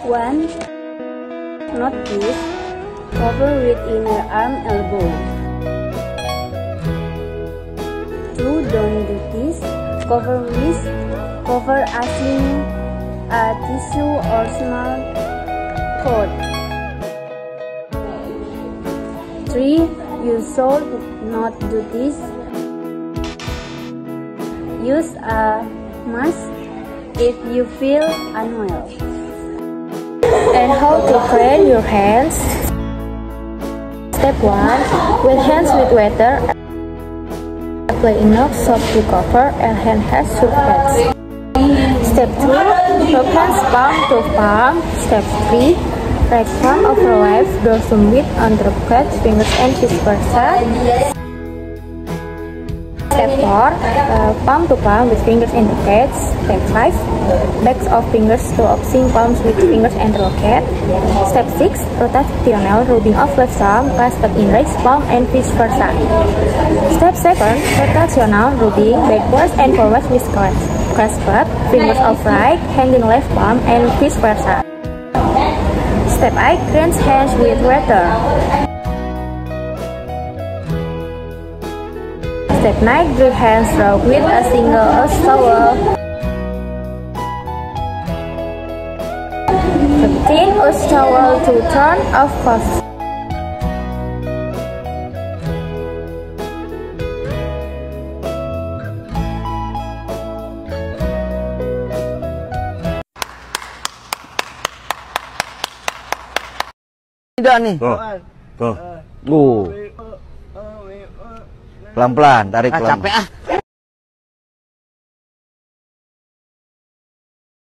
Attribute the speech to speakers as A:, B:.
A: 1. Not this. Cover with inner arm elbow. 2. Don't do this. Cover wrist. Cover using a tissue or small cord. 3. You should not do this. Use a mask if you feel unwell.
B: And how to clean your hands? Step 1. With hands with water, apply enough soap to cover and hand has surface. Step 2. Rub hands palm to palm. Step 3. Right palm over left, dorsum with undercut, fingers and vice versa. Step 4. Palm to palm with fingers indicate. Step 5. Backs of fingers to opposing palms with fingers interlocate. Step 6. Rotate diagonal, rubbing off left thumb, clasped in right palm and vice versa. Step 7. Rotational, rubbing backwards and forwards with clasped fingers of right, hand in left palm and vice versa. Step 8. Cleanse hands with water. Step 9. Grip hands raw with a single towel. 15. Use towel to turn off faucet.
C: Tidak nih. Tuh. Pelan-pelan tarik pelan.
D: Capek ah.